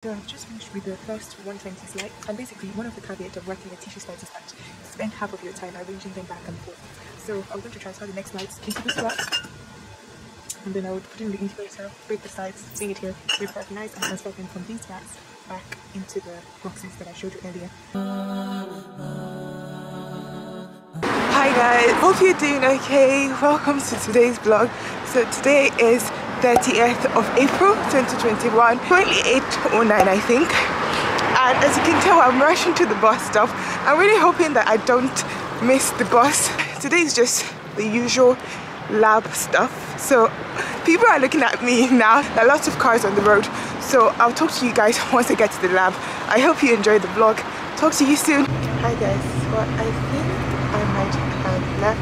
So I've just finished with the first 120 slides, and basically one of the caveats of working with tissue slides is that you spend half of your time arranging them back and forth. So I'm going to transfer the next slides into the swap, and then I would put in the incubator, break the slides, bring it here, Deparaffinise, and transfer them from these racks back into the boxes that I showed you earlier. Hi guys, hope you're doing okay. Welcome to today's vlog. So today is 30th of April 2021, currently 8:09 I think, and as you can tell I'm rushing to the bus stop. I'm really hoping that I don't miss the bus. Today is just the usual lab stuff, so people are looking at me now. There are lots of cars on the road, so I'll talk to you guys once I get to the lab. I hope you enjoyed the vlog. Talk to you soon. Hi guys, well I think I might have left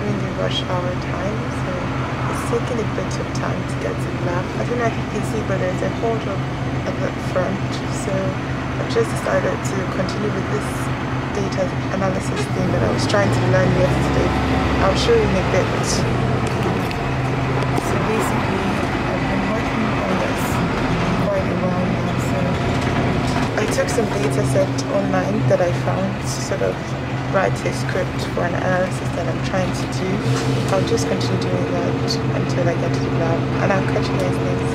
during the rush hour time, so it's taking a bit of time to get to the lab. I don't know if you can see, but there's a hold up at the front, so I've just decided to continue with this data analysis thing that I was trying to learn yesterday. I'll show you in a bit. So basically I've been working on this quite a while now. So I took some data set online that I found to sort of write a script for an analysis that I'm trying to do. I'll just continue doing that until I get to the lab, and I'll catch you guys next.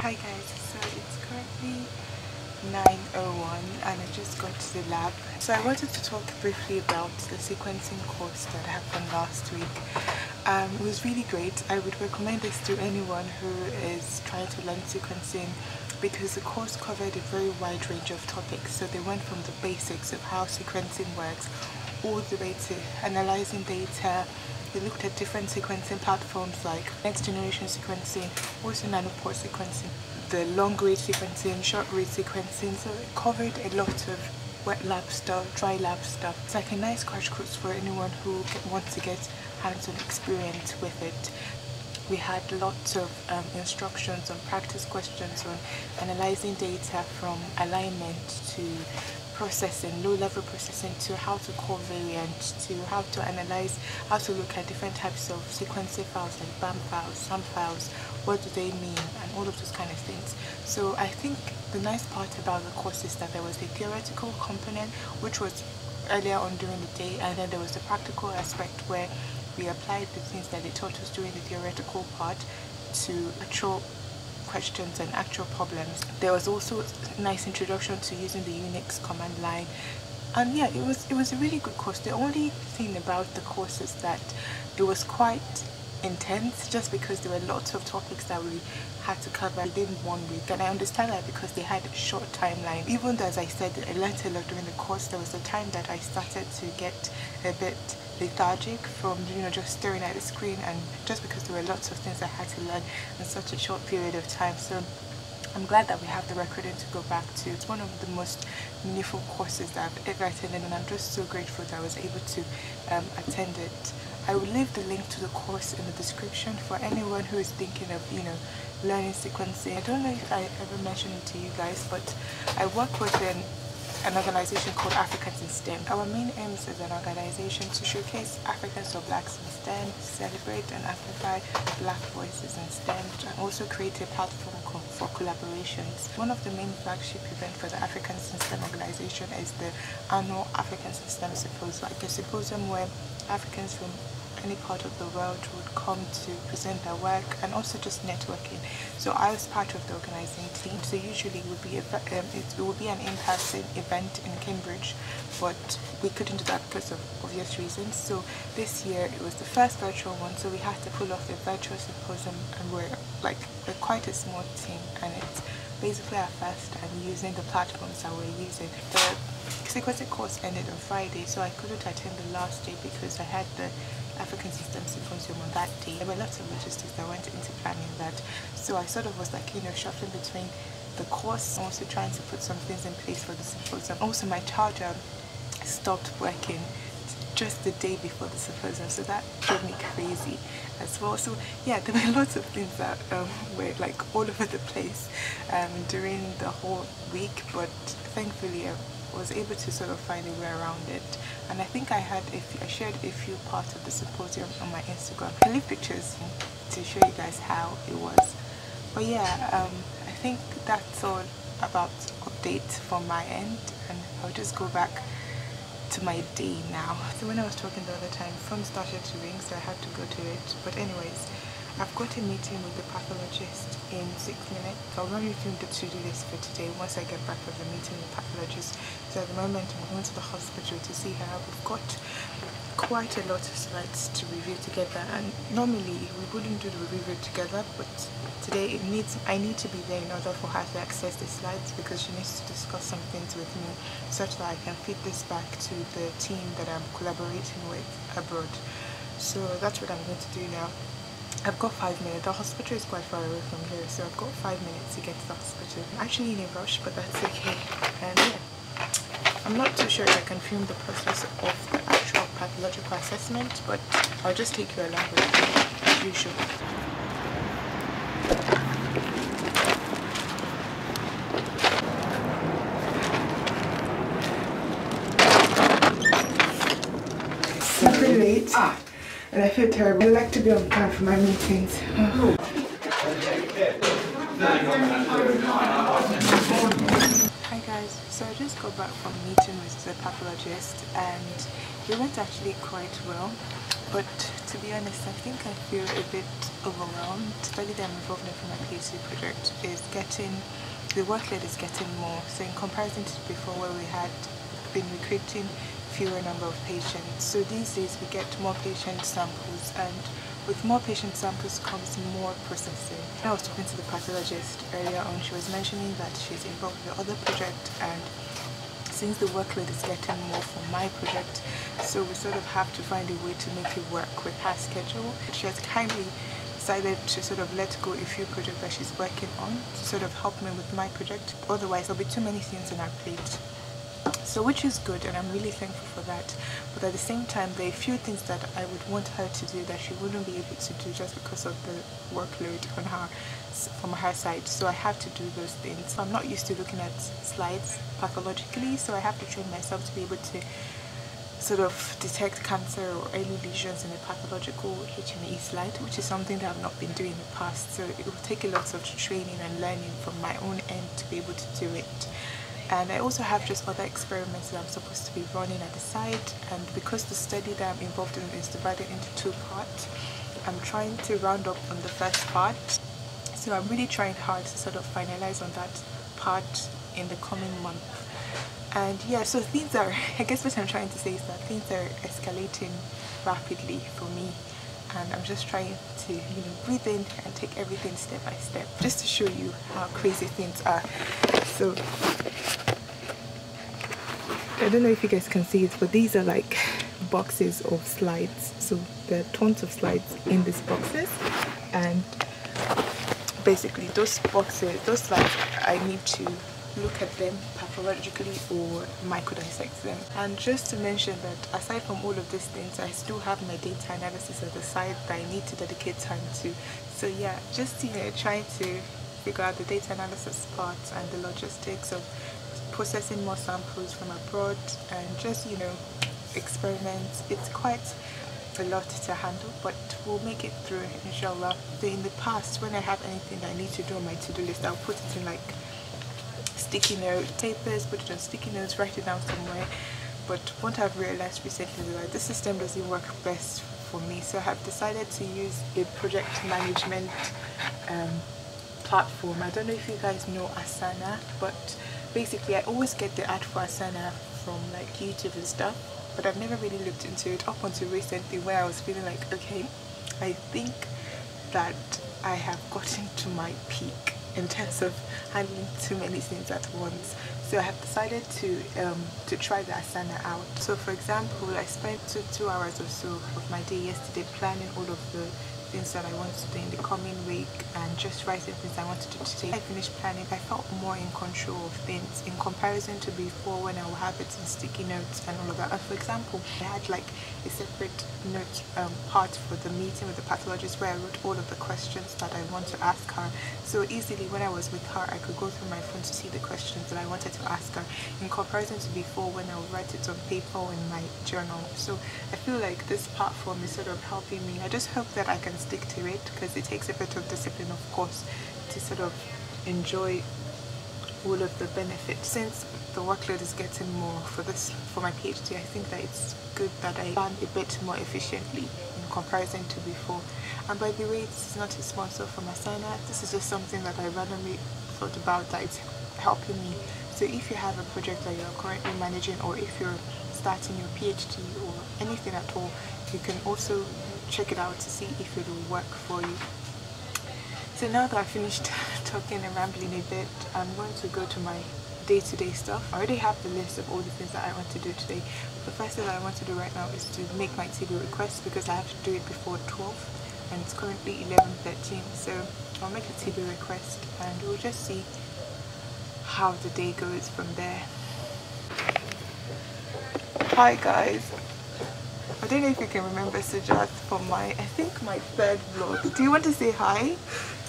Hi guys, so it's currently 9:01 and I just got to the lab. So I wanted to talk briefly about the sequencing course that happened last week. It was really great. I would recommend this to anyone who is trying to learn sequencing because the course covered a very wide range of topics. So they went from the basics of how sequencing works all the way to analyzing data. They looked at different sequencing platforms like next generation sequencing, also nanopore sequencing, the long read sequencing, short read sequencing. So it covered a lot of wet lab stuff, dry lab stuff. It's like a nice crash course for anyone who wants to get hands-on experience with it. We had lots of instructions on practice questions on analyzing data from alignment to processing, low-level processing, to how to covariant, to how to analyze, how to look at different types of sequencing files like BAM files, SAM files, what do they mean, and all of those kind of things. So I think the nice part about the course is that there was a theoretical component which was earlier on during the day, and then there was the practical aspect where we applied the things that they taught us during the theoretical part to actual questions and actual problems. There was also a nice introduction to using the Unix command line, and yeah, it was a really good course. The only thing about the course is that it was quite intense, just because there were lots of topics that we had to cover within 1 week, and I understand that because they had a short timeline. Even though, as I said, I learned a lot during the course, there was a time that I started to get a bit lethargic from just staring at the screen, and just because there were lots of things I had to learn in such a short period of time. So I'm glad that we have the recording to go back to. It's one of the most meaningful courses that I've ever attended, and I'm just so grateful that I was able to attend it. I will leave the link to the course in the description for anyone who is thinking of learning sequencing. I don't know if I ever mentioned it to you guys, but I work with an organization called Africans in STEM. Our main aims as an organization to showcase Africans or Blacks in STEM, celebrate and amplify Black voices in STEM, and also create a platform for collaborations. One of the main flagship events for the Africans in STEM organization is the annual Africans in STEM symposium, like a symposium where Africans from any part of the world would come to present their work and also just networking. So I was part of the organizing team. So usually it would be an in-person event in Cambridge, but we couldn't do that because of obvious reasons. So this year it was the first virtual one, so we had to pull off the virtual symposium, and we're quite a small team, and it's basically our first time using the platforms that we're using. The sequencing course ended on Friday, so I couldn't attend the last day because I had the African System Symposium on that day. There were lots of logistics that went into planning that, so I sort of was shuffling between the course and also trying to put some things in place for the symposium. Also my charger stopped working just the day before the symposium, so that drove me crazy as well. So yeah, there were lots of things that were all over the place during the whole week, but thankfully I was able to sort of find a way around it. And I think I shared a few parts of the symposium on my Instagram. I leave pictures to show you guys how it was. But yeah, I think that's all about update from my end, and I'll just go back to my day now. So when I was talking the other time, phone started to ring, so I had to go to it. But anyways, I've got a meeting with the pathologist in 6 minutes. I'll run you through the to-do list for today once I get back from the meeting with the pathologist. So at the moment I'm going to the hospital to see her. We've got quite a lot of slides to review together, and normally we wouldn't do the review together, but today I need to be there in order for her to access the slides, because she needs to discuss some things with me such that I can feed this back to the team that I'm collaborating with abroad. So that's what I'm going to do now. I've got 5 minutes. The hospital is quite far away from here, so I've got 5 minutes to get to the hospital. I'm actually in a rush, but that's okay. And yeah, I'm not too sure if I can film the process of the actual pathological assessment, but I'll just take you along with me as usual. I'm pretty late. And I feel terrible. I like to be on time for my meetings. Hi guys, so I just got back from meeting with the pathologist, and it went actually quite well. But to be honest, I think I feel a bit overwhelmed. The study that I'm involved in for my PhD project is the workload is getting more. So in comparison to before, where we had been recruiting fewer number of patients, so these days we get more patient samples, and with more patient samples comes more processing. I was talking to the pathologist earlier on. She was mentioning that she's involved with the other project, and since the workload is getting more for my project, so we sort of have to find a way to make it work with her schedule. She has kindly decided to sort of let go a few projects that she's working on to sort of help me with my project. Otherwise there'll be too many things on our plate. So which is good, and I'm really thankful for that. But at the same time, there are a few things that I would want her to do that she wouldn't be able to do just because of the workload on her from her side. So I have to do those things. So I'm not used to looking at slides pathologically, so I have to train myself to be able to sort of detect cancer or early lesions in a pathological HME slide, which is something that I've not been doing in the past. So it will take a lot of training and learning from my own end to be able to do it. And I also have just other experiments that I'm supposed to be running at the side, and because the study that I'm involved in is divided into 2 parts, I'm trying to round up on the first part. So I'm really trying hard to sort of finalize on that part in the coming month. And yeah, so things are, I guess what I'm trying to say is that things are escalating rapidly for me, and I'm just trying to, you know, breathe in and take everything step by step, just to show you how crazy things are. So I don't know if you guys can see it, but these are like boxes of slides. So there are tons of slides in these boxes, and basically those slides, I need to look at them pathologically or microdissect them. And just to mention that aside from all of these things, I still have my data analysis at the side that I need to dedicate time to. So yeah, just, you know, trying to figure out the data analysis part and the logistics of processing more samples from abroad, and just, you know, experiments. It's quite a lot to handle, but we'll make it through, inshallah. So in the past, when I have anything that I need to do on my to-do list, I'll put it in like sticky note papers, put it on sticky notes, write it down somewhere. But what I've realized recently is that this system doesn't work best for me, so I have decided to use a project management platform. I don't know if you guys know Asana, but basically I always get the ad for Asana from like YouTube and stuff, but I've never really looked into it up until recently, where I was feeling like, okay, I think that I have gotten to my peak in terms of handling too many things at once. So I have decided to try the Asana out. So for example, I spent two hours or so of my day yesterday planning all of the things that I want to do in the coming week and just writing things I want to do today. I finished planning. I felt more in control of things in comparison to before, when I would have it in sticky notes and all of that. For example, I had like a separate note part for the meeting with the pathologist where I wrote all of the questions that I want to ask her. So easily when I was with her, I could go through my phone to see the questions that I wanted to ask her, in comparison to before when I would write it on paper or in my journal. So I feel like this platform is sort of helping me. I just hope that I can stick to it, because it takes a bit of discipline, of course, to sort of enjoy all of the benefits. Since the workload is getting more for my PhD, I think that it's good that I plan a bit more efficiently in comparison to before. And by the way, this is not a sponsor for Masana. This is just something that I randomly thought about that it's helping me. So if you have a project that you're currently managing, or if you're starting your PhD or anything at all, you can also check it out to see if it will work for you. So now that I've finished talking and rambling a bit, I'm going to go to my day-to-day stuff. I already have the list of all the things that I want to do today. The first thing that I want to do right now is to make my TB request, because I have to do it before 12 and it's currently 11:13. So I'll make a TB request and we'll just see how the day goes from there. Hi guys, I don't know if you can remember Sujath from I think my third vlog. Do you want to say hi?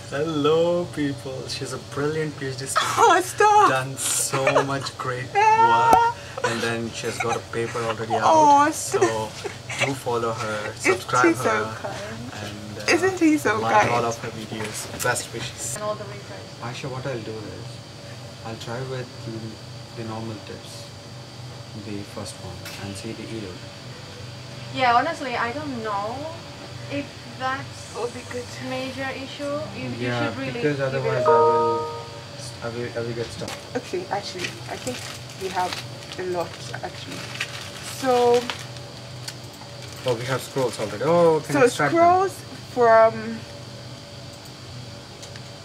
Hello people, she's a brilliant PhD student. Oh, stop! Done so much great work, and then she has got a paper already out. Oh, so do follow her, subscribe Isn't he so her, kind? and Isn't he so like kind? all of her videos. Best wishes. And all the replays. Aisha, what I'll do is I'll try with the normal tips, the first one, and see the yield. Yeah, honestly, I don't know if that's Would be good. major issue. You Yeah, should really because give it otherwise a- I will get stuck. Okay, actually, I think we have a lot actually. So Oh, we have scrolls already. Oh, can so extract them. scrolls from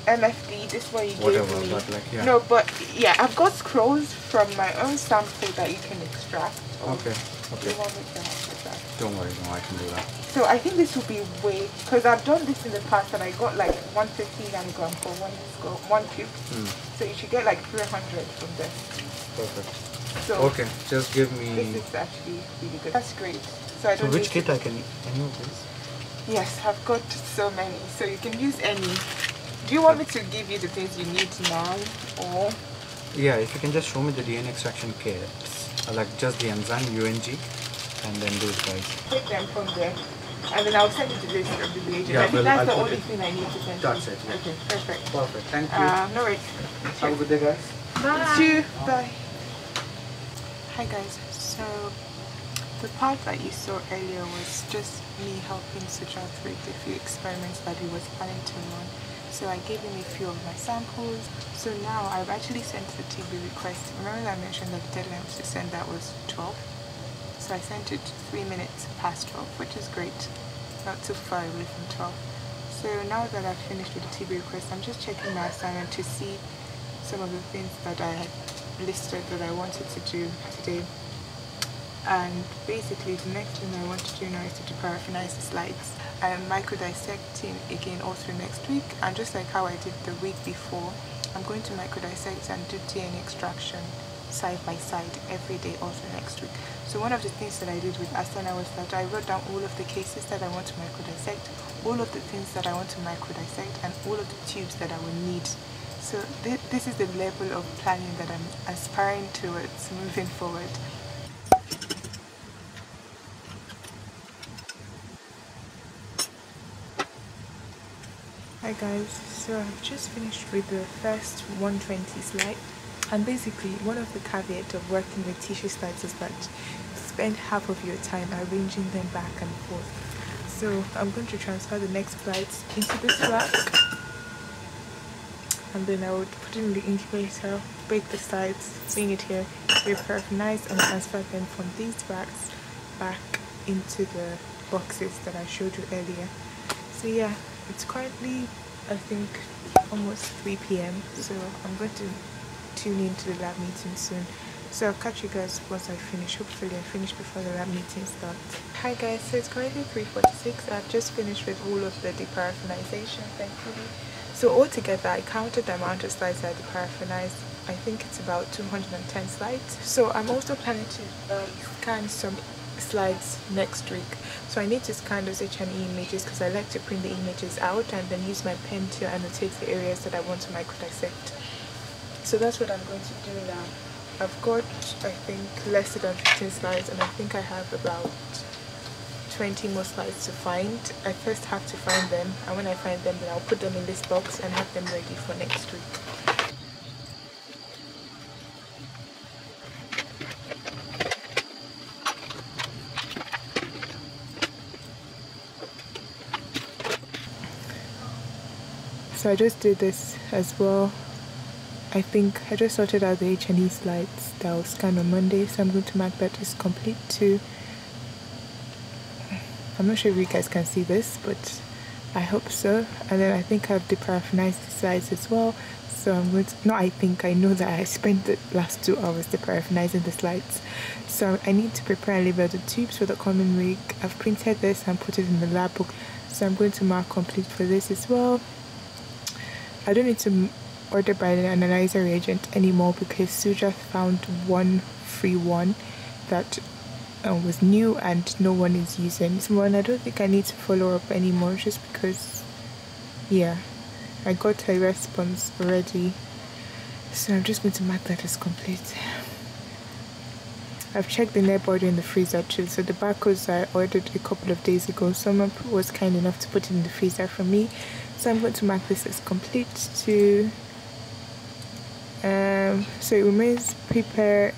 MFD, this one you Whatever, gave me. but like, yeah. No, but yeah, I've got scrolls from my own sample that you can extract. Okay, Do okay. you want me to help with that? Don't worry, no, I can do that. So I think this will be way, because I've done this in the past and I got like 150 nanogram for one cube. So you should get like 300 from this. Perfect. So Okay, just give me. this is actually really good. That's great. So I So don't which need kit I can any of this? Yes, I've got so many. So you can use any. Do you want me to give you the things you need now, or? Yeah, if you can just show me the DNA extraction kits, like just the enzyme UNG, and then those guys. Take them from there, and then I'll send you the list of the reagents. Yeah, I think well, that's I'll the put only it- thing I need to send. That's you. it, yeah. Okay, perfect. Perfect, thank you. No worries. Have a good day, guys. Bye. See you. Bye. Hi guys. So the part that you saw earlier was just me helping Sujath with a few experiments that he was planning to run. So I gave him a few of my samples. So now I've actually sent the TB request. Remember that I mentioned that the deadline to send that was 12? So I sent it 3 minutes past 12, which is great. Not too far away from 12. So now that I've finished with the TB request, I'm just checking my assignment to see some of the things that I had listed that I wanted to do today. And basically the next thing I want to do now is to deparaffinize the slides. I'm microdissecting again all through next week, and just like how I did the week before, I'm going to microdissect and do DNA extraction side by side every day all through next week. So one of the things that I did with Asana was that I wrote down all of the cases that I want to microdissect, all of the things that I want to microdissect, and all of the tubes that I will need. So this is the level of planning that I'm aspiring towards moving forward. Hi guys, so I've just finished with the first 120 slide, and basically one of the caveats of working with tissue slides is that you spend half of your time arranging them back and forth. So I'm going to transfer the next slides into this rack, and then I would put it in the incubator, break the sides, bring it here, reparaffinize and transfer them from these racks back into the boxes that I showed you earlier. So yeah, it's currently I think almost 3 p.m. so I'm going to tune into the lab meeting soon. So I'll catch you guys once I finish. Hopefully I finish before the lab meeting starts. Hi guys, so it's currently 3:46. I've just finished with all of the deparaffinization, thankfully. So altogether I counted the amount of slides I deparaffinized. I think it's about 210 slides. So I'm also planning to scan some slides next week. So I need to scan those H&E images because I like to print the images out and then use my pen to annotate the areas that I want to microdissect. So that's what I'm going to do now. I've got, I think, less than 15 slides, and I think I have about 20 more slides to find. I first have to find them, and when I find them, then I'll put them in this box and have them ready for next week. So I just did this as well. I think I just sorted out the H&E slides that I'll scan on Monday, so I'm going to mark that as complete too. I'm not sure if you guys can see this, but I hope so. And then I think I've deparaffinized the slides as well. So I'm going to, no, I think I know that I spent the last 2 hours deparaffinizing the slides. So I need to prepare and label the tubes for the coming week. I've printed this and put it in the lab book. So I'm going to mark complete for this as well. I don't need to order by the analyzer reagent anymore because Sujath found one free one that was new and no one is using. So I don't think I need to follow up anymore just because, yeah, I got a response already. So I'm just going to mark that as complete. I've checked the net border in the freezer too. So the barcodes I ordered a couple of days ago, someone was kind enough to put it in the freezer for me. So I'm going to mark this as complete too. So it remains prepare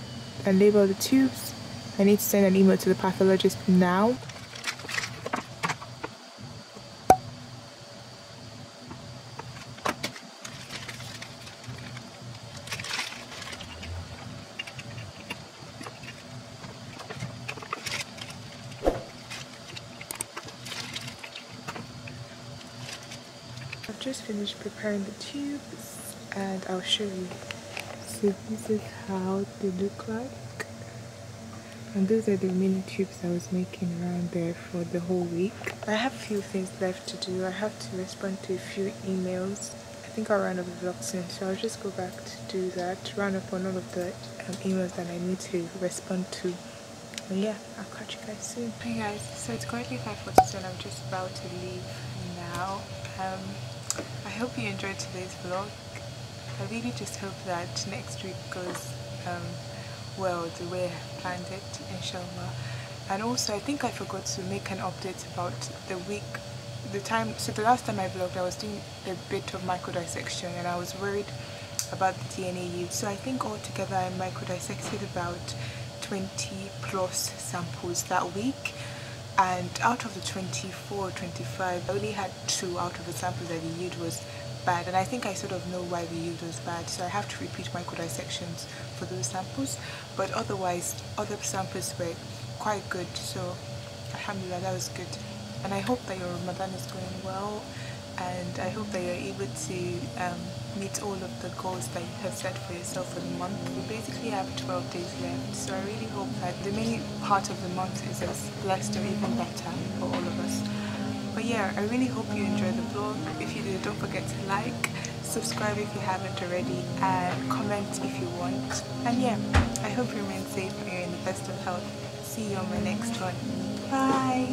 and label the tubes. I need to send an email to the pathologist now. I've just finished preparing the tubes and I'll show you. So this is how they look like, and those are the mini tubes I was making around there for the whole week. I have a few things left to do. I have to respond to a few emails. I think I'll round up the vlog soon, so I'll just go back to do that, round up on all of the emails that I need to respond to. And yeah, I'll catch you guys soon. Hey guys, so it's currently 5:42 and I'm just about to leave now. I hope you enjoyed today's vlog. I really just hope that next week goes well the way I planned it, inshallah. And also I think I forgot to make an update about the week, the time. So the last time I vlogged I was doing a bit of microdissection and I was worried about the DNA used. So I think altogether I microdissected about 20 plus samples that week, and out of the 24 25 I only had 2 out of the samples that the yield was bad, and I think I sort of know why the yield was bad, so I have to repeat microdissections for those samples, but otherwise other samples were quite good, so alhamdulillah, that was good. And I hope that your Ramadan is going well, and I hope that you're able to meet all of the goals that you have set for yourself for the month. We basically have 12 days left, so I really hope that the remaining part of the month is as blessed or even better for all of us. But yeah, I really hope you enjoy the vlog. If you did, don't forget to like, subscribe if you haven't already, and comment if you want. And yeah, I hope you remain safe and you're in the best of health. See you on my next one. Bye!